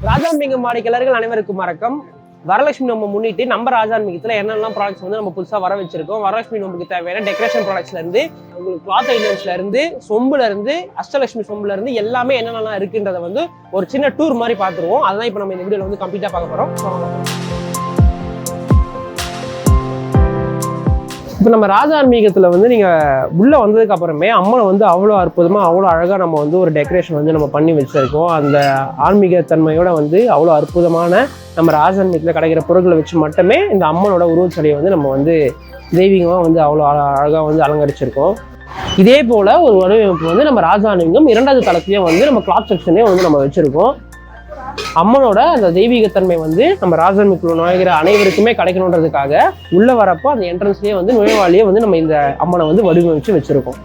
ராஜான்மீகம் வாடிக்கையாளர்கள் அனைவருக்கும் வணக்கம். வரலட்சுமி நோம்பை முன்னிட்டு நம்ம ராஜான்மீகத்தில் என்னெல்லாம் ப்ராடக்ட்ஸ் வந்து நம்ம புதுசாக வர வச்சிருக்கோம். வரலட்சுமி நோம்புக்கு தேவையான டெக்கரேஷன் ப்ராடக்ட்ஸ்ல இருந்து உங்களுக்கு கிளாத் ஐட்டம்ஸ்ல இருந்து சொம்புல இருந்து அஷ்டலட்சுமி சொம்புல இருந்து எல்லாமே என்னென்னலாம் இருக்குன்றத வந்து ஒரு சின்ன டூர் மாதிரி பார்த்துருவோம். அதான் இப்போ நம்ம இந்த வீடியோவில் வந்து கம்ப்ளீட்டாக பார்க்க போகிறோம். இப்போ நம்ம ராஜான்மீகத்தில் வந்து நீங்கள் உள்ளே வந்ததுக்கு அப்புறமே அம்மனை வந்து அவ்வளோ அற்புதமாக அவ்வளோ அழகாக நம்ம வந்து ஒரு டெக்கரேஷன் வந்து நம்ம பண்ணி வச்சுருக்கோம். அந்த ஆன்மீக தன்மையோட வந்து அவ்வளோ அற்புதமான நம்ம ராஜான்மீகத்தில் கிடைக்கிற பொருட்களை வச்சு மட்டுமே இந்த அம்மனோட உருவச்சிலையை வந்து நம்ம வந்து தெய்வீகமாக வந்து அவ்வளோ அழகாக வந்து அலங்கரிச்சிருக்கோம். இதே போல் ஒரு வடிவமைப்பு வந்து நம்ம ராஜான்மீகம் 2வது தளத்துலேயும் வந்து நம்ம கிளாத் செக்ஷனே வந்து நம்ம வச்சுருக்கோம். அம்மனோட அந்த தெய்வீகத்தன்மை வந்து நம்ம ராஜான்மீகத்தில் நுழைகிற அனைவருக்குமே கிடைக்கணுன்றதுக்காக உள்ள வரப்போ அந்த என்ட்ரன்ஸ்லேயே வந்து நுழைவாளியே வந்து நம்ம இந்த அம்மனை வந்து வடிவமைச்சு வச்சிருக்கோம்.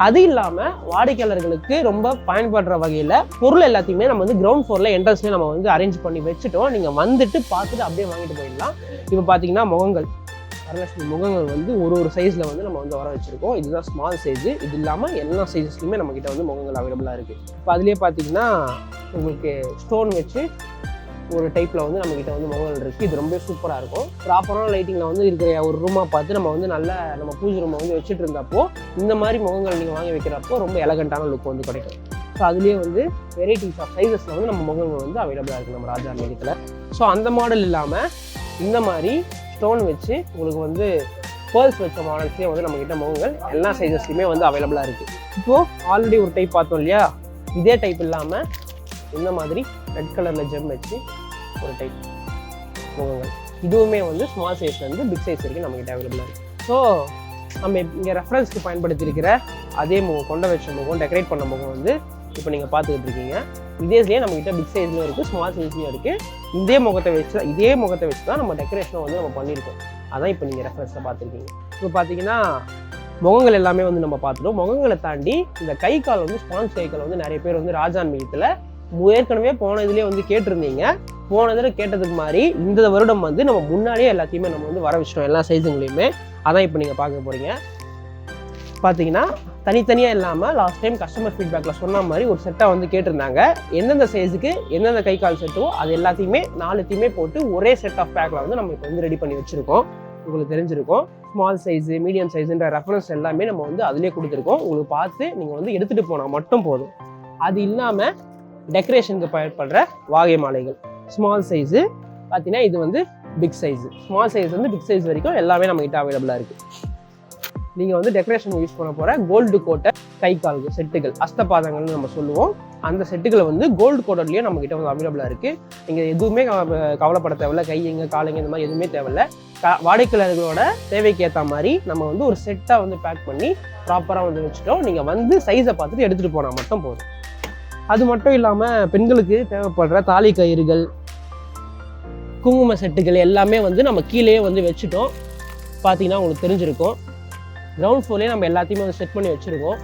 அது இல்லாமல் வாடிக்கையாளர்களுக்கு ரொம்ப பயன்படுற வகையில் பொருள் எல்லாத்தையுமே நம்ம வந்து கிரவுண்ட் ஃப்ளோரில் என்ட்ரன்ஸ்லேயே நம்ம வந்து அரேஞ்ச் பண்ணி வச்சுட்டோம். நீங்கள் வந்துட்டு பார்த்துட்டு அப்படியே வாங்கிட்டு போயிடலாம். இப்போ பார்த்தீங்கன்னா முகங்கள் வரலட்சுமி முகங்கள் வந்து ஒரு சைஸில் வந்து நம்ம வந்து வர வச்சுருக்கோம். இதுதான் ஸ்மால் சைஸு. இது இல்லாமல் எல்லா சைஸஸ்லையுமே நம்மக்கிட்ட வந்து முகங்கள் அவைலபிளாக இருக்குது. இப்போ அதுலேயே பார்த்தீங்கன்னா உங்களுக்கு ஸ்டோன் வச்சு ஒரு டைப்பில் வந்து நம்மக்கிட்ட வந்து முகங்கள் இருக்குது. இது ரொம்ப சூப்பராக இருக்கும். ப்ராப்பரான லைட்டிங்கில் வந்து இருக்கிற ஒரு ரூமாக பார்த்து நம்ம வந்து நம்ம பூஜை ரூமை வந்து வச்சுட்டு இருந்தப்போ இந்த மாதிரி முகங்கள் நீங்கள் வாங்கி வைக்கிறப்போ ரொம்ப எலகண்ட்டான லுக் வந்து கிடைக்கும். ஸோ அதுலேயே வந்து வெரைட்டிஸ் ஆஃப் சைஸஸில் வந்து நம்ம முகங்கள் வந்து அவைலபிளாக இருக்குது நம்ம ராஜான்மீகத்தில். ஸோ அந்த மாடல் இல்லாமல் இந்த மாதிரி ஸ்டோன் வச்சு உங்களுக்கு வந்து பேர்ல்ஸ் வச்ச மாடல்ஸ்லேயே வந்து நம்மக்கிட்ட முகங்கள் எல்லா சைஸஸ்லையுமே வந்து அவைலபிளாக இருக்குது. இப்போது ஆல்ரெடி ஒரு டைப் பார்த்தோம் இல்லையா, இதே டைப் இல்லாமல் இந்த மாதிரி ரெட் கலரில் ஜெம் வச்சு ஒரு டைப் முகங்கள், இதுவுமே வந்து ஸ்மால் சைஸ்லேருந்து பிக் சைஸ் வரைக்கும் நம்மக்கிட்ட அவைலபிளாக இருக்குது. ஸோ நம்ம இங்கே ரெஃபரன்ஸ்க்கு பயன்படுத்தியிருக்கிற அதே முகம், கொண்ட வச்ச முகம், டெக்கரேட் பண்ண முகம் வந்து இப்போ நீங்கள் பார்த்துக்கிட்டு இருக்கீங்க. இதேலேயே நம்மக்கிட்ட பிக் சைஸ்லையும் இருக்குது, ஸ்மால் சைஸ்லையும் இருக்குது. இதே முகத்தை வச்சு தான் நம்ம டெக்கரேஷனை வந்து நம்ம பண்ணியிருக்கோம். அதான் இப்போ நீங்கள் ரெஃபரன்ஸில் பார்த்துருக்கீங்க. இப்போ பார்த்தீங்கன்னா முகங்கள் எல்லாமே வந்து நம்ம பார்த்துட்டோம். முகங்களை தாண்டி இந்த கை கால் வந்து ஸ்பான்ஸ் கை கால் வந்து நிறைய பேர் வந்து ராஜான்மீகத்தில் ஏற்கனவே போன இதுலேயே வந்து கேட்டிருந்தீங்க. போன இதில் கேட்டதுக்கு மாதிரி இந்த வருடம் வந்து நம்ம முன்னாடியே எல்லாத்தையுமே நம்ம வந்து வர வச்சிட்டோம், எல்லா சைஸுங்களையுமே. அதான் இப்போ நீங்கள் பார்க்க போகிறீங்க. பார்த்தீங்கன்னா தனித்தனியாக இல்லாமல் லாஸ்ட் டைம் கஸ்டமர் ஃபீட்பேக்கில் சொன்ன மாதிரி ஒரு செட்டாக வந்து கேட்டிருந்தாங்க. எந்தெந்த சைஸுக்கு எந்தெந்த கை கால் செட்டோ அது எல்லாத்தையுமே 4த்தையுமே போட்டு ஒரே செட் ஆஃப் பேக்கில் வந்து நம்ம இப்போ வந்து ரெடி பண்ணி வச்சுருக்கோம். உங்களுக்கு தெரிஞ்சிருக்கும். ஸ்மால் சைஸு, மீடியம் சைஸுன்ற ரெஃபரன்ஸ் எல்லாமே நம்ம வந்து அதிலே கொடுத்துருக்கோம். உங்களுக்கு பார்த்து நீங்கள் வந்து எடுத்துகிட்டு போனால் மட்டும் போதும். அது இல்லாமல் டெக்கரேஷனுக்கு பயன்படுற வாகை மாலைகள் ஸ்மால் சைஸு பார்த்தீங்கன்னா இது வந்து பிக் சைஸு. ஸ்மால் சைஸ் வந்து பிக் சைஸ் வரைக்கும் எல்லாமே நம்மகிட்ட அவைலபிளாக இருக்குது. நீங்கள் வந்து டெக்கரேஷன் யூஸ் பண்ண போகிற கோல்டு கோட்டை கை கால்கள் செட்டுகள், அஸ்தபாதங்கள்னு நம்ம சொல்லுவோம். அந்த செட்டுகளை வந்து கோல்டு கோட்டட்லேயே நம்மக்கிட்ட வந்து அவைலபிளாக இருக்குது. நீங்கள் எதுவுமே கவலைப்பட தேவையில்ல. கையங்க காலைங்க இந்த மாதிரி எதுவுமே தேவையில்லை. வாடிக்கையாளர்களோட தேவைக்கு ஏற்ற மாதிரி நம்ம வந்து ஒரு செட்டாக வந்து பேக் பண்ணி ப்ராப்பராக வந்து வச்சுட்டோம். நீங்கள் வந்து சைஸை பார்த்துட்டு எடுத்துகிட்டு போனால் மட்டும் போதும். அது மட்டும் இல்லாமல் பெண்களுக்கு தேவைப்படுற தாலி கயிறுகள், குங்கும செட்டுகள் எல்லாமே வந்து நம்ம கீழேயே வந்து வச்சுட்டோம். பார்த்தீங்கன்னா உங்களுக்கு தெரிஞ்சிருக்கும். கிரவுண்ட் ஃப்ளோர்லேயே நம்ம எல்லாத்தையுமே வந்து செட் பண்ணி வச்சுருக்கோம்.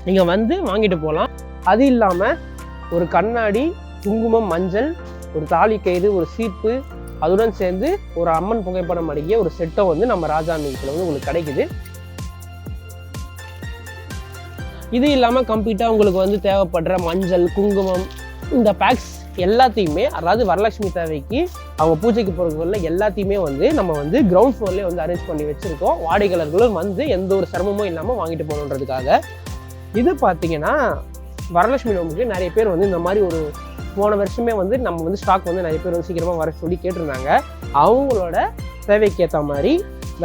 நீங்கள் வந்து வாங்கிட்டு போகலாம். அது இல்லாமல் ஒரு கண்ணாடி, குங்குமம், மஞ்சள், ஒரு தாலி கயிறு, ஒரு சீப்பு, அதுடன் சேர்ந்து ஒரு அம்மன் புகைப்படம் அடங்கிய ஒரு செட்டை வந்து நம்ம ராஜான்மீகத்தில் வந்து உங்களுக்கு கிடைக்குது. இது இல்லாமல் கம்ப்ளீட்டாக உங்களுக்கு வந்து தேவைப்படுற மஞ்சள், குங்குமம், இந்த பேக்ஸ் எல்லாத்தையுமே, அதாவது வரலட்சுமி தேவைக்கு அவங்க பூஜைக்கு பொருட்களில் எல்லாத்தையுமே வந்து நம்ம வந்து கிரவுண்ட் ஃப்ளோர்லேயே வந்து அரேஞ்ச் பண்ணி வச்சுருக்கோம். வாடிக்கையாளர்களும் வந்து எந்த ஒரு சிரமமும் இல்லாமல் வாங்கிட்டு போகணுன்றதுக்காக. இது பார்த்தீங்கன்னா வரலட்சுமி நோம்புக்கு நிறைய பேர் வந்து இந்த மாதிரி ஒரு போன வருஷமே வந்து நம்ம வந்து ஸ்டாக் வந்து நிறைய பேர் வந்து சீக்கிரமாக வர சொல்லி கேட்டிருந்தாங்க. அவங்களோட தேவைக்கு ஏற்ற மாதிரி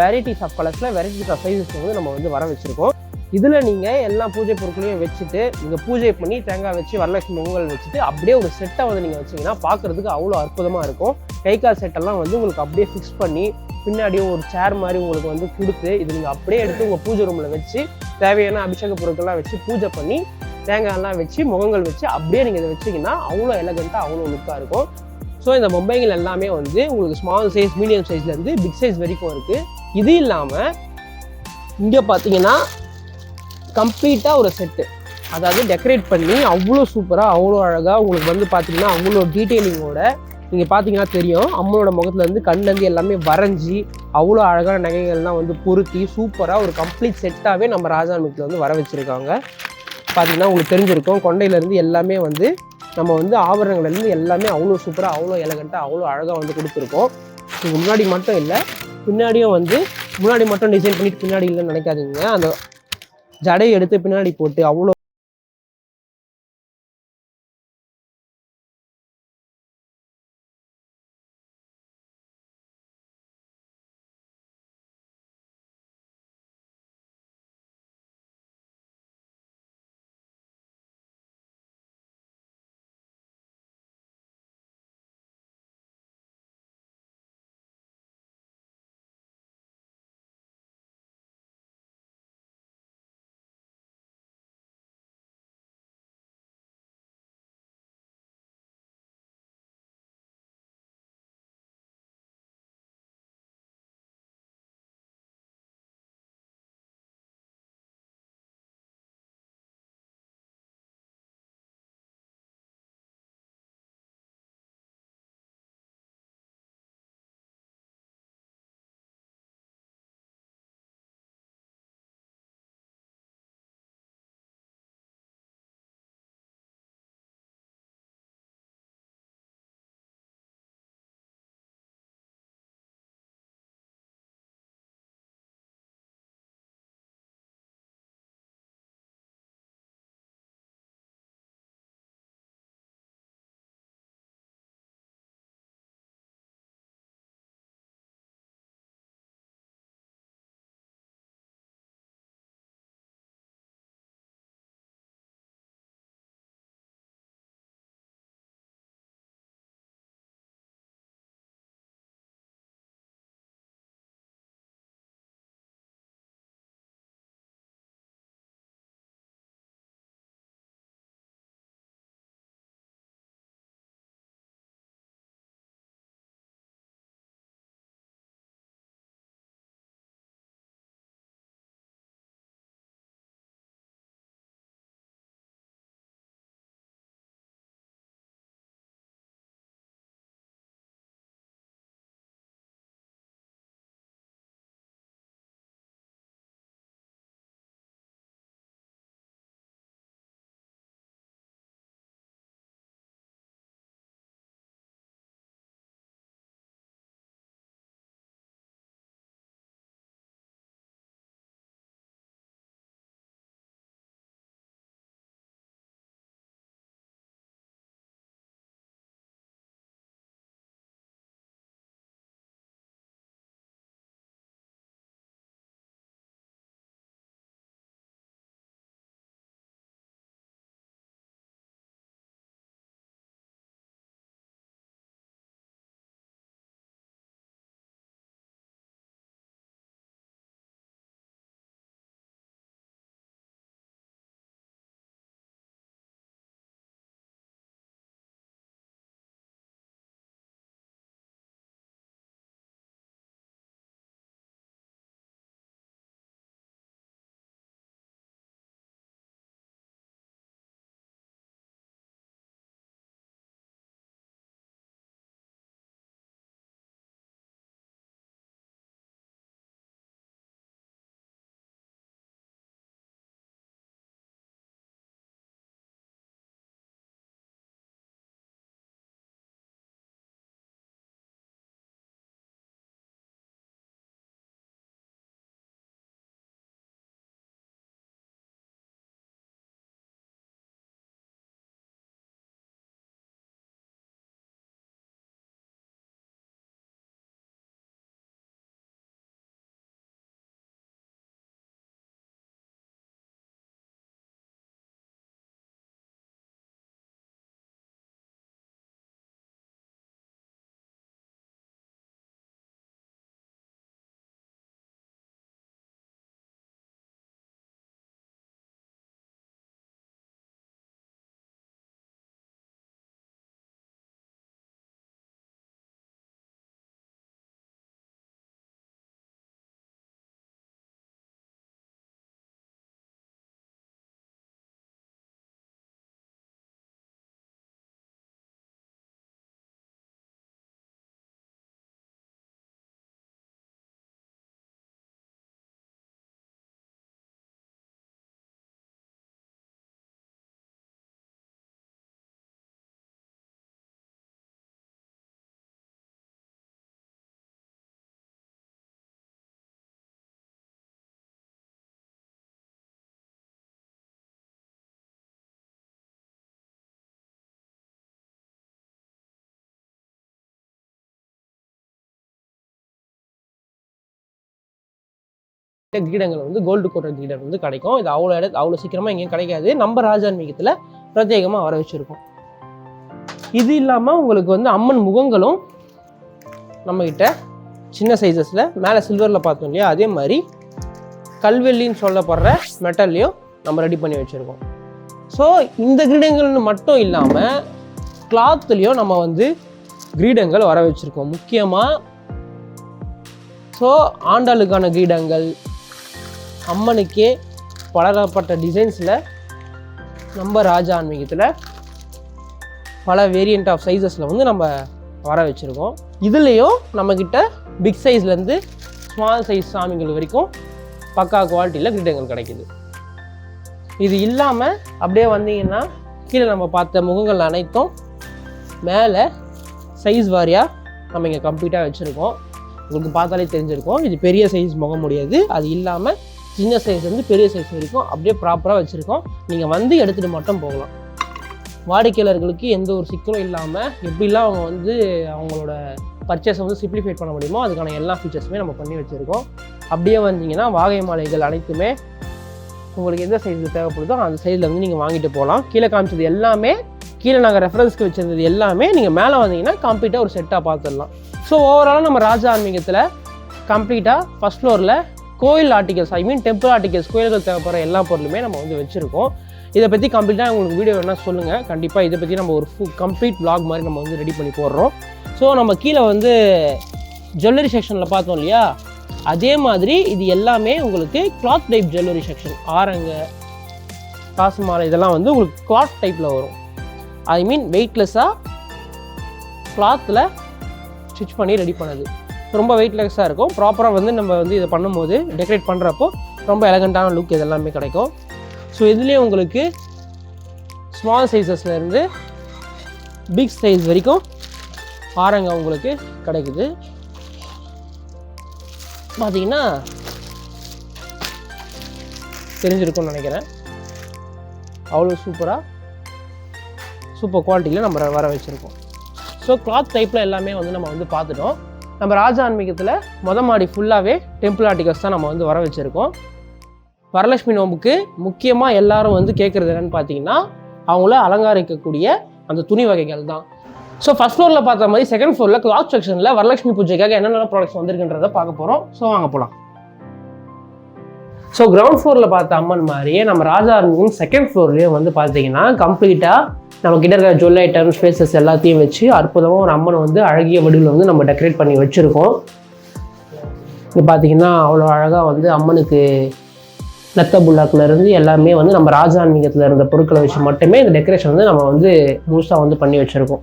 வெரைட்டிஸ் ஆஃப் கலர்ஸில் வெரைட்டிஸ் ஆஃப் சைஸஸ் வந்து நம்ம வந்து வர வச்சுருக்கோம். இதில் நீங்கள் எல்லா பூஜை பொருட்களையும் வச்சுட்டு நீங்கள் பூஜை பண்ணி தேங்காய் வச்சு வரலட்சுமி பொங்கல் வச்சுட்டு அப்படியே ஒரு செட்டை வந்து நீங்கள் வச்சிங்கன்னா பார்க்குறதுக்கு அவ்வளோ அற்புதமாக இருக்கும். கை கால் செட்டெல்லாம் வந்து உங்களுக்கு அப்படியே ஃபிக்ஸ் பண்ணி பின்னாடியும் ஒரு சேர் மாதிரி உங்களுக்கு வந்து கொடுத்து இது நீங்கள் அப்படியே எடுத்து உங்கள் பூஜை ரூமில் வச்சு தேவையான அபிஷேக பொருட்கள்லாம் வச்சு பூஜை பண்ணி தேங்காயெல்லாம் வச்சு முகங்கள் வச்சு அப்படியே நீங்கள் இதை வச்சிங்கன்னா அவ்வளோ எலகண்ட்டாக அவ்வளோ லுக்காக இருக்கும். ஸோ இந்த மொபைல்கள் எல்லாமே வந்து உங்களுக்கு ஸ்மால் சைஸ், மீடியம் சைஸ்லேருந்து பிக் சைஸ் வரைக்கும் இருக்குது. இது இல்லாமல் இங்கே பார்த்தீங்கன்னா கம்ப்ளீட்டாக ஒரு செட்டு, அதாவது டெக்கரேட் பண்ணி அவ்வளோ சூப்பராக அவ்வளோ அழகாக உங்களுக்கு வந்து பார்த்தீங்கன்னா அவ்வளோ டீட்டெயிலிங்கோட நீங்கள் பார்த்தீங்கன்னா தெரியும். அம்மனோட முகத்துலேருந்து கண்லேருந்து எல்லாமே வரைஞ்சி அவ்வளோ அழகான நகைகள்லாம் வந்து பொருத்தி சூப்பராக ஒரு கம்ப்ளீட் செட்டாகவே நம்ம ராஜான்மீகத்தில் வந்து வர வச்சுருக்காங்க. பார்த்தீங்கன்னா உங்களுக்கு தெரிஞ்சிருக்கும். கொண்டையிலேருந்து எல்லாமே வந்து நம்ம வந்து ஆபரணங்கள்லேருந்து எல்லாமே அவ்வளோ சூப்பராக, அவ்வளோ எலகண்ட்டாக, அவ்வளோ அழகாக வந்து கொடுத்துருக்கோம். இது முன்னாடி மட்டும் இல்லை, பின்னாடியும் வந்து முன்னாடி மட்டும் டிசைன் பண்ணிட்டு பின்னாடி இல்லைன்னு நினைக்காதீங்க. அந்த ஜடையை எடுத்து பின்னாடி போட்டு அவ்வளோ கிரீடங்கள் வந்து கோல்டு கோட்டட் கிரீடம் வந்து கிடைக்கும். இது அவ்வளோ சீக்கிரமாக எங்கேயும் கிடைக்காது. நம்ம ராஜான்மீகத்தில் பிரத்யேகமாக வர வச்சுருக்கோம். இது இல்லாமல் உங்களுக்கு வந்து அம்மன் முகங்களும் நம்மக்கிட்ட சின்ன சைஸஸில் மேலே சில்வரில் பார்த்தோம் இல்லையா, அதே மாதிரி கல்வெள்ளின்னு சொல்லப்படுற மெட்டல்லையும் நம்ம ரெடி பண்ணி வச்சுருக்கோம். ஸோ இந்த கிரீடங்கள்னு மட்டும் இல்லாமல் கிளாத்துலேயும் நம்ம வந்து கிரீடங்கள் வர வச்சுருக்கோம். முக்கியமாக ஸோ ஆண்டாளுக்கான கிரீடங்கள், அம்மனுக்கே பலதரப்பட்ட டிசைன்ஸில் நம்ம ராஜா ஆன்மீகத்தில் பல வேரியண்ட் ஆஃப் சைஸஸில் வந்து நம்ம வர வச்சுருக்கோம். இதுலேயும் நம்மக்கிட்ட பிக் சைஸ்லேருந்து ஸ்மால் சைஸ் சாமிகள் வரைக்கும் பக்கா குவாலிட்டியில் கிரீடங்கள் கிடைக்கிது. இது இல்லாமல் அப்படியே வந்தீங்கன்னா கீழே நம்ம பார்த்த முகங்கள் அனைத்தும் மேலே சைஸ் வாரியாக நம்ம இங்கே கம்ப்ளீட்டாக வச்சுருக்கோம். உங்களுக்கு பார்த்தாலே தெரிஞ்சிருக்கும், இது பெரிய சைஸ் முகம் முடியாது. அது இல்லாமல் சின்ன சைஸ்லேருந்து பெரிய சைஸ் வரைக்கும் அப்படியே ப்ராப்பராக வச்சுருக்கோம். நீங்கள் வந்து எடுத்துகிட்டு மட்டும் போகலாம். வாடிக்கையாளர்களுக்கு எந்த ஒரு சிக்கலும் இல்லாமல் எப்படிலாம் அவங்க வந்து அவங்களோட பர்ச்சேஸை வந்து சிம்பிளிஃபை பண்ண முடியுமோ அதுக்கான எல்லா ஃபீச்சர்ஸுமே நம்ம பண்ணி வச்சுருக்கோம். அப்படியே வந்தீங்கன்னா வாகை மாலைகள் அனைத்துமே உங்களுக்கு எந்த சைஸில் தேவைப்படுதோ அந்த சைஸில் வந்து நீங்கள் வாங்கிட்டு போகலாம். கீழே காமிச்சது எல்லாமே, கீழே நாங்கள் ரெஃபரன்ஸ்க்கு வச்சிருந்தது எல்லாமே நீங்கள் மேலே வந்தீங்கன்னா கம்ப்ளீட்டாக ஒரு செட்டாக பார்த்துடலாம். ஸோ ஓவராலாக நம்ம ராஜா ஆன்மீகத்தில் கம்ப்ளீட்டாக ஃபஸ்ட் ஃப்ளோரில் கோயில் ஆர்டிகல்ஸ், டெம்பிள் ஆர்டிகல்ஸ், கோயில்கள் தேவைப்படுற எல்லா பொருளுமே நம்ம வந்து வச்சுருக்கோம். இதை பற்றி கம்ப்ளீட்டாக உங்களுக்கு வீடியோ வேணால் சொல்லுங்கள். கண்டிப்பாக இதை பற்றி நம்ம ஒரு கம்ப்ளீட் vlog மாதிரி நம்ம வந்து ரெடி பண்ணி போடுறோம். ஸோ நம்ம கீழே வந்து ஜுவல்லரி செக்ஷனில் பார்த்தோம் இல்லையா, அதே மாதிரி இது எல்லாமே உங்களுக்கு கிளாத் டைப் ஜுவல்லரி செக்ஷன். ஆரங்க, காசு மாலை இதெல்லாம் வந்து உங்களுக்கு கிளாத் டைப்பில் வரும். வெயிட்லெஸ்ஸாக கிளாத்தில் ஸ்டிச் பண்ணி ரெடி பண்ணது. ரொம்ப வெயிட்லெஸ்ஸாக இருக்கும். ப்ராப்பராக வந்து நம்ம வந்து இதை பண்ணும்போது டெக்கரேட் பண்ணுறப்போ ரொம்ப எலகண்ட்டான லுக் இதெல்லாமே கிடைக்கும். ஸோ இதுலேயே உங்களுக்கு ஸ்மால் சைஸஸ்லேருந்து பிக் சைஸ் வரைக்கும் ஆரங்க உங்களுக்கு கிடைக்குது. பார்த்தீங்கன்னா தெரிஞ்சிருக்கும்னு நினைக்கிறேன். அவ்வளோ சூப்பர் குவாலிட்டியில் நம்ம வர வச்சுருக்கோம். ஸோ கிளாத் டைப்பில் எல்லாமே வந்து நம்ம வந்து பார்த்துட்டோம். நம்ம ராஜா ஆன்மீகத்தில் மாடி ஃபுல்லாகவே டெம்பிள் ஆர்டிகல்ஸ் தான் நம்ம வந்து வர வச்சுருக்கோம். வரலட்சுமி நோம்புக்கு முக்கியமாக எல்லாரும் வந்து கேட்குறது என்னென்னு பார்த்தீங்கன்னா அவங்கள அலங்கரிக்கக்கூடிய அந்த துணி வகைகள் தான். ஸோ ஃபஸ்ட் ஃப்ளோரில் பார்த்த மாதிரி செகண்ட் ஃப்ளோரில் கிளாத் செக்ஷனில் வரலட்சுமி பூஜைக்காக என்னென்ன ப்ராடக்ட்ஸ் வந்திருக்குன்றதை பார்க்க போகிறோம். ஸோ வாங்க போகலாம். ஸோ கிரவுண்ட் ஃப்ளோரில் பார்த்த அம்மன் மாதிரியே நம்ம ராஜா ஆன்மீகம் செகண்ட் ஃப்ளோர்லேயும் வந்து பார்த்தீங்கன்னா கம்ப்ளீட்டாக நம்ம கிட்ட இருக்கிற ஜுவல் ஐட்டம்ஸ், ஸ்பேசஸ் எல்லாத்தையும் வச்சு அற்புதமாக ஒரு அம்மனை வந்து அழகிய வடிவில் வந்து நம்ம டெக்கரேட் பண்ணி வச்சுருக்கோம். இது பார்த்தீங்கன்னா அவ்வளோ அழகாக வந்து அம்மனுக்கு நத்த புல்லாக்குலேருந்து எல்லாமே வந்து நம்ம ராஜா ஆன்மீகத்தில் இருந்த பொருட்களை வச்சு மட்டுமே இந்த டெக்கரேஷன் வந்து நம்ம வந்து முழுசாக வந்து பண்ணி வச்சுருக்கோம்.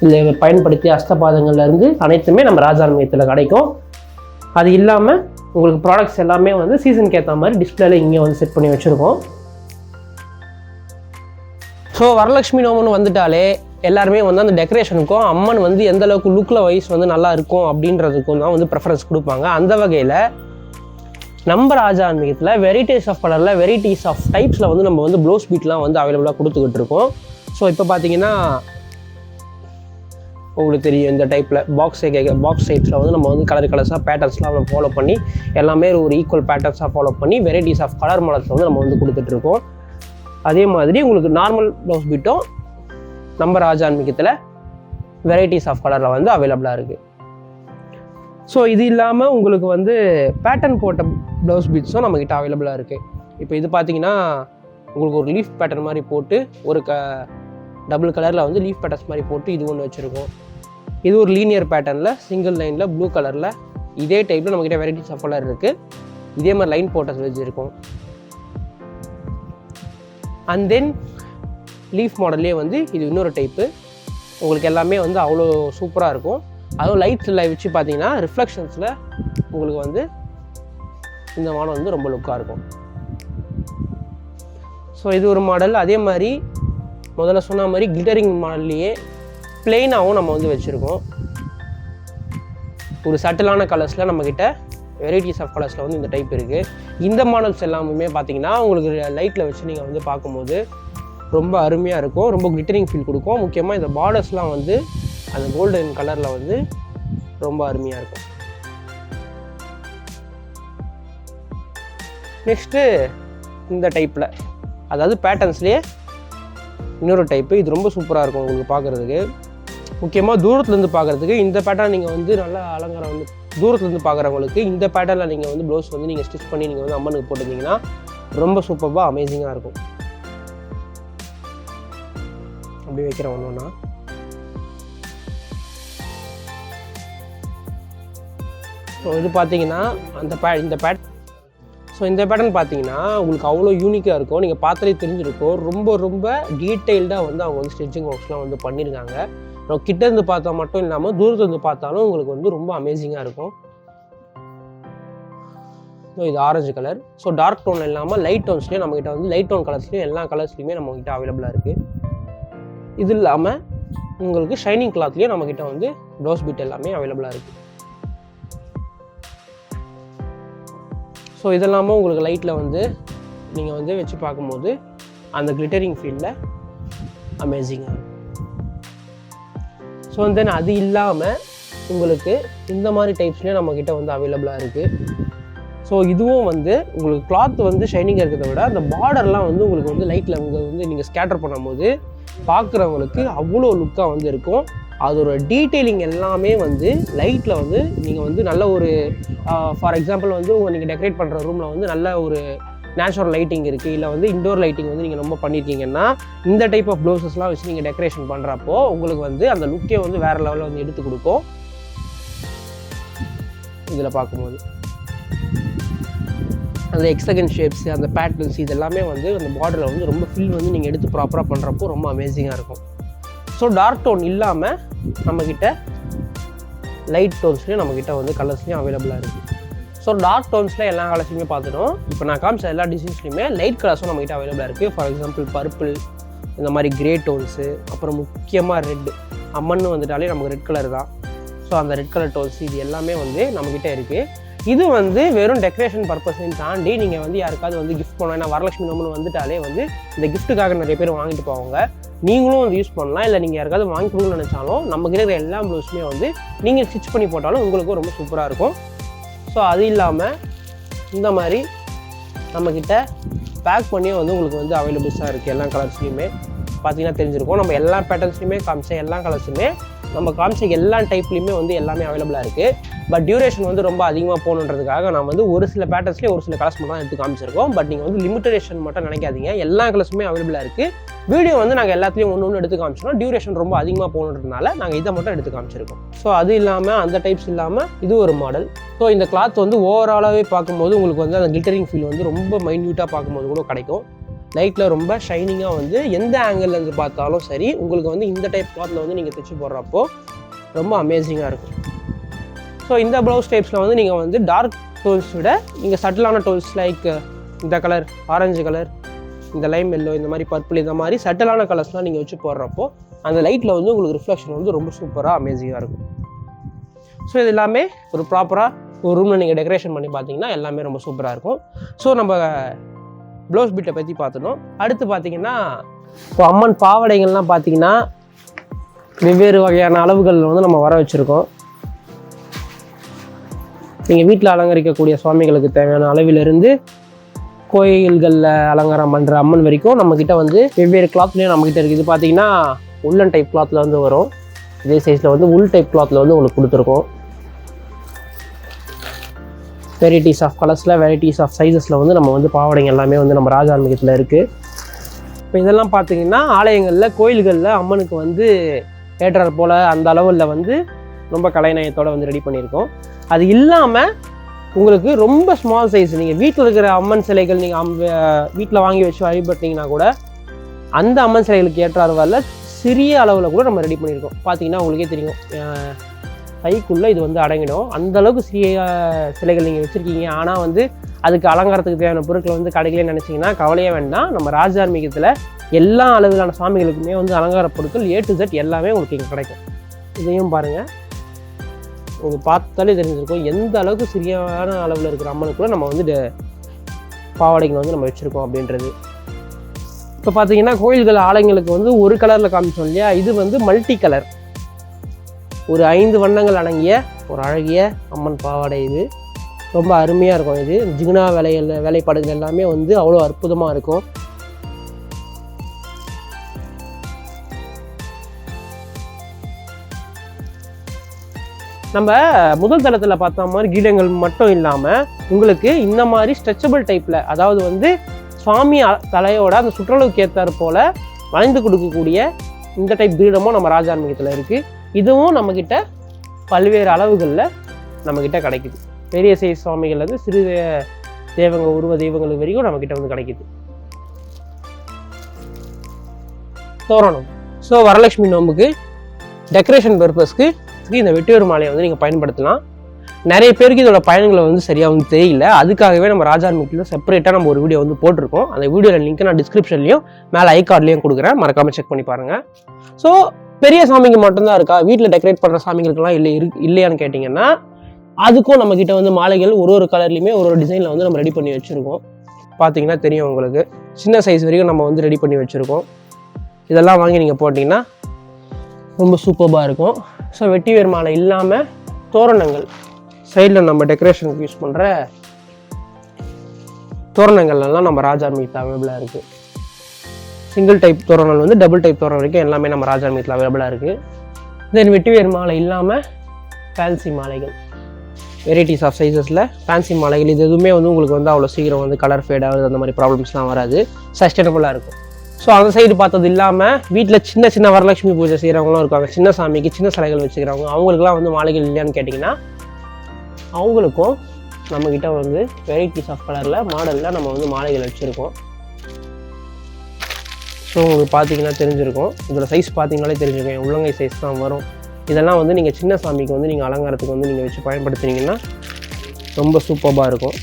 இதில் பயன்படுத்திய அஸ்தபாதங்கள்லேருந்து அனைத்துமே நம்ம ராஜா ஆன்மீகத்தில் கிடைக்கும். அது இல்லாமல் உங்களுக்கு ப்ராடக்ட்ஸ் எல்லாமே வந்து சீசனுக்கு ஏற்ற மாதிரி டிஸ்பிளேல இங்கே வந்து செட் பண்ணி வச்சுருக்கோம். ஸோ வரலட்சுமி நோம்புன்னு வந்துட்டாலே எல்லாருமே வந்து அந்த டெக்கரேஷனுக்கும் அம்மன் வந்து எந்த அளவுக்கு லுக்கில் வைஸ் வந்து நல்லா இருக்கும் அப்படின்றதுக்கும் தான் வந்து ப்ரெஃபரன்ஸ் கொடுப்பாங்க. அந்த வகையில் நம்ம ராஜா ஆன்மீகத்தில் வெரைட்டிஸ் ஆஃப் கலரில் வெரைட்டிஸ் ஆஃப் டைப்ஸில் வந்து நம்ம வந்து ப்ளவுஸ் பீட்லாம் வந்து அவைலபிளாக கொடுத்துக்கிட்டு இருக்கோம். ஸோ இப்போ பார்த்தீங்கன்னா உங்களுக்கு தெரியும், இந்த டைப்பில் பாக்ஸ் டைப்ஸில் வந்து நம்ம வந்து கலர்ஸாக பேட்டர்ன்ஸ்லாம் நம்ம ஃபாலோ பண்ணி எல்லாமே ஒரு ஈக்குவல் பேட்டர்ன்ஸாக ஃபாலோ பண்ணி வெரைட்டிஸ் ஆஃப் கலர் மாடல்ஸ் வந்து நம்ம வந்து கொடுத்துட்ருக்கோம். அதே மாதிரி உங்களுக்கு நார்மல் ப்ளவுஸ் பீட்டும் நம்ம ராஜா ஆன்மீகத்தில் வெரைட்டிஸ் ஆஃப் கலரில் வந்து அவைலபிளாக இருக்குது. ஸோ இது இல்லாமல் உங்களுக்கு வந்து பேட்டர்ன் போட்ட ப்ளவுஸ் பீட்ஸும் நம்மக்கிட்ட அவைலபிளாக இருக்குது. இப்போ இது பார்த்தீங்கன்னா உங்களுக்கு ஒரு லீஃப் பேட்டர்ன் மாதிரி போட்டு ஒரு டபுள் கலரில் வந்து லீஃப் பேட்டர்ஸ் மாதிரி போட்டு இது ஒன்று வச்சுருக்கோம். இது ஒரு லீனியர் பேட்டர்னில் சிங்கிள் லைனில் ப்ளூ கலரில் இதே டைப்பில் நம்மக்கிட்ட வெரைட்டிஸ் ஆஃப் கலர் இருக்குது. இதே மாதிரி லைன் போட்டஸ் வச்சுருக்கோம். அண்ட் தென் லீஃப் மாடல்லே வந்து இது இன்னொரு டைப்பு. உங்களுக்கு எல்லாமே வந்து அவ்வளோ சூப்பராக இருக்கும். அதுவும் லைட்டில் வச்சு பார்த்தீங்கன்னா ரிஃப்ளெக்ஷன்ஸில் உங்களுக்கு வந்து இந்த மாடல் வந்து ரொம்ப லுக்காக இருக்கும். ஸோ இது ஒரு மாடல். அதே மாதிரி முதல்ல சொன்ன மாதிரி கிளிட்டரிங் மாடல்லையே பிளெயினாகவும் நம்ம வந்து வச்சுருக்கோம். ஒரு சட்டிலான கலர்ஸில் நம்மக்கிட்ட வெரைட்டிஸ் ஆஃப் கலர்ஸில் வந்து இந்த டைப் இருக்குது. இந்த மாடல்ஸ் எல்லாமே பார்த்தீங்கன்னா உங்களுக்கு லைட்டில் வச்சு நீங்கள் வந்து பார்க்கும்போது ரொம்ப அருமையாக இருக்கும். ரொம்ப கிளிட்டரிங் ஃபீல் கொடுக்கும். முக்கியமாக இந்த பார்டர்ஸ்லாம் வந்து அந்த கோல்டன் கலரில் வந்து ரொம்ப அருமையாக இருக்கும். நெக்ஸ்ட்டு இந்த டைப்பில், அதாவது பேட்டர்ன்ஸ்லேயே இன்னொரு டைப்பு. இது ரொம்ப சூப்பராக இருக்கும் உங்களுக்கு பார்க்குறதுக்கு. முக்கியமாக தூரத்துலேருந்து பார்க்குறதுக்கு இந்த பேட்டர்ன் நீங்கள் வந்து நல்லா அலங்காரம் வந்து தூரத்துலேருந்து பார்க்குறவங்களுக்கு இந்த பேட்டர்னில் நீங்கள் வந்து ப்ளவுஸ் வந்து நீங்கள் ஸ்டிச் பண்ணி நீங்கள் வந்து அம்மனுக்கு போட்டுருந்தீங்கன்னா ரொம்ப சூப்பராக அமேசிங்காக இருக்கும். அப்படி வைக்கிறேன் ஒன்றுன்னா. ஸோ இது பார்த்தீங்கன்னா இந்த பேட்டர்ன் பார்த்தீங்கன்னா உங்களுக்கு அவ்வளோ யூனிக்காக இருக்கும். நீங்கள் பார்த்தாலே தெரிஞ்சிருக்கும். ரொம்ப டீட்டெயில்டாக வந்து அவங்க வந்து ஸ்டிச்சிங் ஒர்க்ஸ்லாம் வந்து பண்ணியிருக்காங்க. நம்ம கிட்டேருந்து பார்த்தா மட்டும் இல்லாமல் தூரத்துலேருந்து பார்த்தாலும் உங்களுக்கு வந்து ரொம்ப அமேசிங்காக இருக்கும். ஸோ இது orange colour. So dark tone இல்லாமல் லைட் டோன்ஸ்லேயும் நம்மகிட்ட வந்து லைட் டோன் கலர்ஸ்லேயும் எல்லா கலர்ஸ்லையுமே நம்மகிட்ட அவைலபிளாக இருக்குது. இது இல்லாமல் உங்களுக்கு ஷைனிங் கிளாத்லேயும் நம்மக்கிட்ட வந்து ப்ளவுஸ் பிட் எல்லாமே அவைலபிளாக இருக்குது. ஸோ இதெல்லாமல் உங்களுக்கு லைட்டில் வந்து நீங்கள் வந்து வச்சு பார்க்கும்போது அந்த கிளிட்டரிங் ஃபீல்டில் அமேசிங்காக இருக்கும். ஸோ தென் அது இல்லாமல் உங்களுக்கு இந்த மாதிரி டைப்ஸ்லேயும் நம்மக்கிட்ட வந்து அவைலபிளாக இருக்குது. ஸோ இதுவும் வந்து உங்களுக்கு கிளாத் வந்து ஷைனிங்காக இருக்கிறத விட அந்த பார்டர்லாம் வந்து உங்களுக்கு வந்து லைட்டில் வந்து நீங்கள் ஸ்கேட்டர் பண்ணும்போது பார்க்குறவங்களுக்கு அவ்வளோ லுக்காக வந்து இருக்கும். அதோட டீட்டெயிலிங் எல்லாமே வந்து லைட்டில் வந்து நீங்கள் வந்து நல்ல ஒரு ஃபார் எக்ஸாம்பிள் வந்து நீங்கள் டெக்கரேட் பண்ணுற ரூமில் வந்து நல்ல ஒரு நேச்சுரல் லைட்டிங் இருக்குது, இல்லை வந்து இண்டோர் லைட்டிங் வந்து நீங்கள் ரொம்ப பண்ணியிருக்கீங்கன்னா இந்த டைப் ஆஃப் ப்ளவுசஸ்லாம் வச்சு நீங்கள் டெக்கரேஷன் பண்ணுறப்போ உங்களுக்கு வந்து அந்த லுக்கே வந்து வேறு லெவலில் வந்து எடுத்து கொடுக்கும். இதில் பார்க்கும்போது அந்த எக்ஸகன் ஷேப்ஸ், அந்த பேட்டர்ன்ஸ் இது எல்லாமே வந்து அந்த பார்டரில் வந்து ரொம்ப ஃபில் வந்து நீங்கள் எடுத்து ப்ராப்பராக பண்ணுறப்போ ரொம்ப அமேசிங்காக இருக்கும். ஸோ டார்க் டோன் இல்லாமல் நம்மக்கிட்ட லைட் டோன்ஸ்லேயும் நம்மக்கிட்ட வந்து கலர்ஸ்லேயும் அவைலபிளாக இருக்குது. ஸோ டார்க் டோன்ஸில் எல்லா கலர்ஸுமே பார்த்துட்டோம். இப்போ நான் காமிச்ச எல்லா டிசைன்ஸ்லையுமே லைட் கலர்ஸும் நம்மக்கிட்ட அவைலபிளாக இருக்குது. ஃபார் எக்ஸாம்பிள் பர்பிள், இந்த மாதிரி கிரே டோன்ஸு, அப்புறம் முக்கியமாக ரெட். அம்மன் வந்துட்டாலே நமக்கு ரெட் கலர் தான். ஸோ அந்த ரெட் கலர் டோன்ஸ் இது எல்லாமே வந்து நம்மக்கிட்ட இருக்குது. இது வந்து வெறும் டெக்கரேஷன் பர்பஸ்ன்னு தாண்டி நீங்கள் வந்து யாருக்காவது வந்து கிஃப்ட் பண்ணலாம். ஏன்னா வரலட்சுமி நோம்புன்னு வந்துட்டாலே வந்து இந்த கிஃப்ட்டுக்காக நிறைய பேர் வாங்கிட்டு போவாங்க. நீங்களும் வந்து யூஸ் பண்ணலாம். இல்லை நீங்கள் யாருக்காவது வாங்கி கொடுக்கணும்னு நினச்சாலும் நம்மக்கிட்ட இருக்கிற எல்லா ப்ளவுஸுமே வந்து நீங்கள் ஸ்டிச் பண்ணி போட்டாலும் உங்களுக்கும் ரொம்ப சூப்பராக இருக்கும். ஸோ அது இல்லாமல் இந்த மாதிரி நம்மக்கிட்ட பேக் பண்ணியே வந்து உங்களுக்கு வந்து அவைலபிள்ஸாக இருக்குது. எல்லா கலர்ஸ்லையுமே பார்த்தீங்கன்னா தெரிஞ்சிருக்கும். நம்ம எல்லா பேட்டர்ன்ஸ்லையுமே காமிச்ச எல்லா கலர்ஸுமே நம்ம காமிச்ச எல்லா டைப்லையுமே வந்து எல்லாமே அவைலபிளாக இருக்குது. பட் டியூரேஷன் வந்து ரொம்ப அதிகமாக போகணுன்றதுக்காக நான் வந்து ஒரு சில பேட்டர்ஸ்லேயே ஒரு சில கலர்ஸ் மட்டும் தான் எடுத்து காமிச்சிருக்கோம். பட் நீங்கள் வந்து லிமிட்டேஷன் மட்டும் நினைக்காதீங்க. எல்லா கலர்ஸுமே அவைலபிளாக இருக்குது. வீடியோ வந்து நாங்கள் எல்லாத்துலேயும் ஒன்று எடுத்து காமிச்சோம். டியூரேஷன் ரொம்ப அதிகமாக போகணுன்றதுனால நாங்கள் இதை மட்டும் எடுத்து காமிச்சிருக்கோம். ஸோ அது இல்லாமல் அந்த டைப்ஸ் இல்லாமல் இது ஒரு மாடல். ஸோ இந்த கிளாத் வந்து ஓவராலாகவே பார்க்கும்போது உங்களுக்கு வந்து அந்த கிளிட்டரிங் ஃபீல் வந்து ரொம்ப மைன்யூட்டாக பார்க்கும்போது கூட கிடைக்கும். லைட்டில் ரொம்ப ஷைனிங்காக வந்து எந்த ஆங்கிள்லேருந்து பார்த்தாலும் சரி உங்களுக்கு வந்து இந்த டைப் கிளாத்தில் வந்து நீங்கள் தைச்சி போடுறப்போ ரொம்ப அமேசிங்காக இருக்கும். ஸோ இந்த ப்ளவுஸ் டைப்ஸில் வந்து நீங்கள் வந்து டார்க் டோன்ஸ் விட நீங்கள் சட்டிலான டோன்ஸ் லைக் இந்த கலர், ஆரஞ்சு கலர், இந்த லைம் எல்லோ, இந்த மாதிரி பர்பிள், இந்த மாதிரி சட்டிலான கலர்ஸ்லாம் நீங்கள் வச்சு போடுறப்போ அந்த லைட்டில் வந்து உங்களுக்கு ரிஃப்ளெக்ஷன் வந்து ரொம்ப சூப்பராக அமேசிங்காக இருக்கும். ஸோ இது எல்லாமே ஒரு ப்ராப்பராக ஒரு ரூமில் நீங்கள் டெக்கரேஷன் பண்ணி பார்த்தீங்கன்னா எல்லாமே ரொம்ப சூப்பராக இருக்கும். ஸோ நம்ம ப்ளவுஸ் பிட்டை பற்றி பார்த்துட்டோம். அடுத்து பார்த்தீங்கன்னா இப்போ அம்மன் பாவாடைகள்லாம் பார்த்தீங்கன்னா வெவ்வேறு வகையான அளவுகளில் வந்து நம்ம வர வச்சுருக்கோம். நீங்கள் வீட்டில் அலங்கரிக்கக்கூடிய சுவாமிகளுக்கு தேவையான அளவிலிருந்து கோயில்களில் அலங்காரம் பண்ணுற அம்மன் வரைக்கும் நம்மக்கிட்ட வந்து வெவ்வேறு கிளாத்லேயும் நம்மக்கிட்ட இருக்குது. இது பார்த்தீங்கன்னா உள்ளன் டைப் கிளாத்தில் வந்து வரும். இதே சைஸில் வந்து உள் டைப் கிளாத்தில் வந்து உங்களுக்கு கொடுத்துருக்கோம். வெரைட்டிஸ் ஆஃப் கலர்ஸில், வெரைட்டிஸ் ஆஃப் சைஸஸில் வந்து நம்ம வந்து பாவாடைங்க எல்லாமே வந்து நம்ம ராஜ ஆன்மீகத்தில் இருக்குது. இப்போ இதெல்லாம் பார்த்தீங்கன்னா ஆலயங்களில், கோயில்களில் அம்மனுக்கு வந்து ஏற்றார் போல் அந்த அளவில் வந்து ரொம்ப கலைநயத்தோடு வந்து ரெடி பண்ணியிருக்கோம். அது இல்லாமல் உங்களுக்கு ரொம்ப ஸ்மால் சைஸ் நீங்கள் வீட்டில் இருக்கிற அம்மன் சிலைகள் நீங்கள் வீட்டில் வாங்கி வச்சு வழிபட்டிங்கன்னா கூட அந்த அம்மன் சிலைகளுக்கு ஏற்றார் வரல சிறிய அளவில் கூட நம்ம ரெடி பண்ணியிருக்கோம். பார்த்தீங்கன்னா உங்களுக்கே தெரியும், கைக்குள்ளே இது வந்து அடங்கிடும். அந்தளவுக்கு சிறிய சிலைகள் நீங்கள் வச்சுருக்கீங்க. ஆனால் வந்து அதுக்கு அலங்காரத்துக்கு தேவையான பொருட்களை வந்து கடைகளே நினச்சிங்கன்னா கவலையே வேண்டாம். நம்ம ராஜார்மிகத்தில் எல்லா அளவிலான சாமிகளுக்குமே வந்து அலங்கார பொருட்கள் A to Z எல்லாமே உங்களுக்கு இங்கே கிடைக்கும். இதையும் பாருங்கள், உங்களுக்கு பார்த்தாலே தெரிஞ்சிருக்கும் எந்த அளவுக்கு சிறியான அளவில் இருக்கிற அம்மனுக்குள்ளே நம்ம வந்து பாவாடைகள் வந்து நம்ம வச்சுருக்கோம் அப்படின்றது. இப்போ பார்த்தீங்கன்னா கோயில்கள், ஆலயங்களுக்கு வந்து ஒரு கலரில் காமிச்சோம் இல்லையா, இது வந்து மல்டி கலர், ஒரு 5 வண்ணங்கள் அடங்கிய ஒரு அழகிய அம்மன் பாவாடை. இது ரொம்ப அருமையாக இருக்கும். இது ஜிகினா வேலைப்பாடுகள் எல்லாமே வந்து அவ்வளோ அற்புதமாக இருக்கும். நம்ம முதல் தளத்தில் பார்த்த மாதிரி கீடங்கள் மட்டும் இல்லாமல் உங்களுக்கு இந்த மாதிரி ஸ்ட்ரெச்சபிள் டைப்பில், அதாவது வந்து சுவாமி தலையோட அந்த சுற்றளவுக்கு ஏற்றாறு போல் வளைந்து கொடுக்கக்கூடிய இந்த டைப் கிரீடமும் நம்ம ராஜ ஆன்மீகத்தில் இருக்குது. இதுவும் நம்மக்கிட்ட பல்வேறு அளவுகளில் நம்மக்கிட்ட கிடைக்குது. பெரிய சைஸ் சுவாமிகள்லேருந்து சிறு உருவ தெய்வங்களுக்கு வரைக்கும் நம்மக்கிட்ட வந்து கிடைக்குது. தோரணம். ஸோ வரலட்சுமி நோம்புக்கு டெக்கரேஷன் பர்பஸ்க்கு இந்த வெட்டிவேர் மாலையை வந்து நீங்கள் பயன்படுத்தலாம். நிறைய பேருக்கு இதோட பயன்களை வந்து சரியாக வந்து தெரியல. அதுக்காகவே நம்ம ராஜா ஆன்மீகத்தில் செப்பரேட்டாக நம்ம ஒரு வீடியோ வந்து போட்டிருக்கோம். அந்த வீடியோவில் லிங்க் நான் டிஸ்கிரிப்ஷன்லையும் மேலே ஐகார்ட்லையும் கொடுக்குறேன், மறக்காமல் செக் பண்ணி பாருங்கள். ஸோ பெரிய சாமிக்கு மட்டும்தான் இருக்கா, வீட்டில் டெக்கரேட் பண்ணுற சாமிகளுக்கெல்லாம் இல்லையான்னு கேட்டிங்கன்னா அதுக்கும் நம்மக்கிட்ட வந்து மாலைகள் ஒரு கலர்லையுமே ஒரு டிசைனில் வந்து நம்ம ரெடி பண்ணி வச்சுருக்கோம். பார்த்தீங்கன்னா தெரியும் உங்களுக்கு. சின்ன சைஸ் வரைக்கும் நம்ம வந்து ரெடி பண்ணி வச்சுருக்கோம். இதெல்லாம் வாங்கி நீங்கள் போட்டிங்கன்னா ரொம்ப சூப்பராக இருக்கும். ஸோ வெட்டிவேர் மாலை இல்லாமல் தோரணங்கள், சைடில் நம்ம டெக்கரேஷனுக்கு யூஸ் பண்ணுற தோரணங்கள்லாம் நம்ம ராஜா ஆன்மீகத்தில் அவைலபிளாக இருக்குது. சிங்கிள் டைப் தோரணங்கள் வந்து டபுள் டைப் தோரணம் வரைக்கும் எல்லாமே நம்ம ராஜா ஆன்மீகத்தில் அவைலபிளாக இருக்குது. தென் வெட்டிவேர் மாலை இல்லாமல் ஃபேன்சி மாலைகள், வெரைட்டிஸ் ஆஃப் சைஸஸில் ஃபேன்சி மாலைகள், இது எதுவுமே வந்து உங்களுக்கு வந்து அவ்வளோ சீக்கிரம் வந்து கலர் ஃபேட் ஆகுது, அந்த மாதிரி ப்ராப்ளம்ஸ்லாம் வராது, சஸ்டைனபுளாக இருக்கும். ஸோ அந்த சைடு பார்த்தது இல்லாமல் வீட்டில் சின்ன சின்ன வரலட்சுமி பூஜை செய்கிறவங்களும் இருக்காங்க. சின்ன சாமிக்கு சின்ன சிலைகள் வச்சுக்கிறவங்க, அவங்களுக்குலாம் வந்து மாலைகள் இல்லையான்னு கேட்டிங்கன்னா அவங்களுக்கும் நம்மக்கிட்ட வந்து வெரைட்டிஸ் ஆஃப் கலரில் மாடலில் நம்ம வந்து மாலைகள் வச்சுருக்கோம். ஸோ உங்களுக்கு பார்த்தீங்கன்னா தெரிஞ்சிருக்கும். இதோட சைஸ் பார்த்தீங்கனாலே தெரிஞ்சிருக்கும், உள்ளங்கை சைஸ் தான் வரும். இதெல்லாம் வந்து நீங்கள் சின்ன சாமிக்கு வந்து நீங்கள் அலங்காரத்துக்கு வந்து நீங்கள் வச்சு பயன்படுத்துனீங்கன்னா ரொம்ப சூப்பராக இருக்கும்.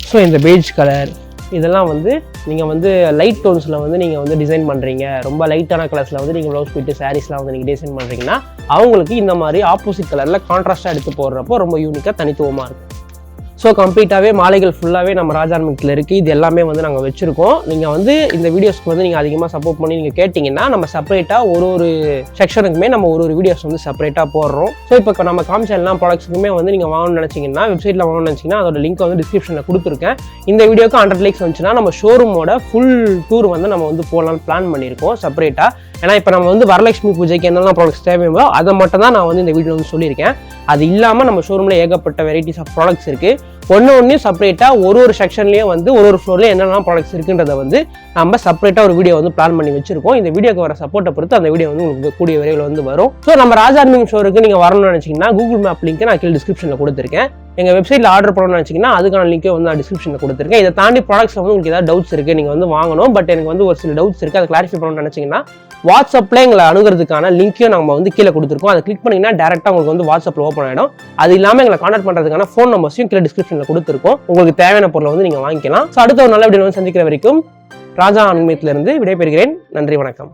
ஸோ இந்த பெய்ஜ் கலர் இதெல்லாம் வந்து நீங்கள் வந்து லைட் டோன்ஸில் வந்து நீங்கள் வந்து டிசைன் பண்ணுறீங்க, ரொம்ப லைட்டான கலர்ஸில் வந்து நீங்கள் ப்ளவுஸ் போயிட்டு சாரீஸ்லாம் வந்து நீங்கள் டிசைன் பண்ணுறீங்கன்னா அவங்களுக்கு இந்த மாதிரி ஆப்போசிட் கலரில் கான்ட்ராஸ்ட்டாக எடுத்து போடுறப்போ ரொம்ப யூனிக்காக தனித்துவமாக இருக்கும். ஸோ கம்ப்ளீட்டாகவே மாலைகள் ஃபுல்லாகவே நம்ம ராஜா ஆன்மீகத்தில் இருக்குது. இது எல்லாமே வந்து நாங்கள் வச்சுருக்கோம். நீங்கள் வந்து இந்த வீடியோஸ்க்கு வந்து நீங்கள் அதிகமாக சப்போர்ட் பண்ணி நீங்கள் கேட்டிங்கன்னா நம்ம செப்பரேட்டாக ஒரு செக்ஷனுக்குமே நம்ம ஒரு வீடியோஸ் வந்து செப்பரேட்டாக போடுறோம். ஸோ இப்போ நம்ம காமிச்ச எல்லா ப்ராடக்ட்ஸுக்குமே வந்து நீங்கள் வாங்கணும்னு நினச்சிங்கன்னா, வெப்சைட்டில் வாங்கணும்னு நினச்சிங்கன்னா அதோட லிங்க் வந்து டிஸ்கிரிப்ஷனில் கொடுத்துருக்கேன். இந்த வீடியோக்கு 100 லைக்ஸ் வந்துச்சுன்னா நம்ம ஷோரூமோட ஃபுல் டூர் வந்து நம்ம வந்து போகலான்னு பிளான் பண்ணியிருக்கோம் செப்பரேட்டாக. ஏன்னா இப்போ நம்ம வந்து வரலட்சுமி பூஜைக்கு என்னெல்லாம் ப்ராடக்ட்ஸ் தேவையோ அதை மட்டும் தான் நான் வந்து இந்த வீடியோ வந்து சொல்லியிருக்கேன். அது இல்லாமல் நம்ம ஷோரூமில் ஏகப்பட்ட வெரைட்டிஸ் ஆஃப் ப்ராடக்ட்ஸ் இருக்குது. ஒன்று செப்பரேட்டாக ஒரு செக்ஷன்லேயும் வந்து ஒரு ஃப்ளோர்லேயும் என்னென்ன ப்ராடக்ட்ஸ் இருக்குன்றதை வந்து நம்ம செப்பரேட்டாக ஒரு வீடியோ வந்து பிளான் பண்ணி வச்சிருக்கோம். இந்த வீடியோக்கு வர சப்போர்ட்டை பொறுத்து அந்த வீடியோ வந்து உங்களுக்கு கூடிய விரைவில் வந்து வரும். ஸோ நம்ம ராஜா ஆன்மீகம் ஷோருக்கு நீங்கள் வரணும்னு நினச்சிங்கன்னா கூகுள் மேப் லிங்க் நான் கீழே டிஸ்கிரிப்ஷனில் கொடுத்துருக்கேன். எங்கள் வெப்சைட்டில் ஆர்டர் பண்ணணும்னு நினச்சிங்கன்னா அதுக்கான லிங்க்கை வந்து நான் டிஸ்கிரிப்ஷனில் கொடுத்துருக்கேன். இதை தாண்டி ப்ராடக்ட்ஸில் வந்து உங்களுக்கு ஏதாவது டவுட்ஸ் இருக்குது, நீங்கள் வந்து வாங்கணும், பட் எனக்கு வந்து ஒரு சில டவுட்ஸ் இருக்குது, அதை கிளாரிஃபை பண்ணணும்னு நினச்சிங்கன்னா வாட்ஸ்அப்பில் எங்களை அணுகிறதுக்கான லிங்க்கையும் நம்ம வந்து கீழே கொடுத்துருக்கோம். அதை கிளிக் பண்ணிங்கன்னா டேரெக்டாக உங்களுக்கு வந்து வாட்ஸ்அப்பில் ஓப்பன் ஆகிடும். அது இல்லாமல் எங்களை கான்டாக்ட் பண்ணுறதுக்கான ஃபோன் நம்பர்ஸையும் கீழே டிஸ்கிரிப்ஷனில் கொடுத்துருக்கோம். உங்களுக்கு தேவையான பொருளை வந்து நீங்கள் வாங்கிக்கலாம். ஸோ அடுத்த ஒரு நல்ல வீடியோ வந்து சந்திக்கிற வரைக்கும் ராஜா ஆன்மீகத்திலிருந்து விடைபெறுகிறேன். நன்றி, வணக்கம்.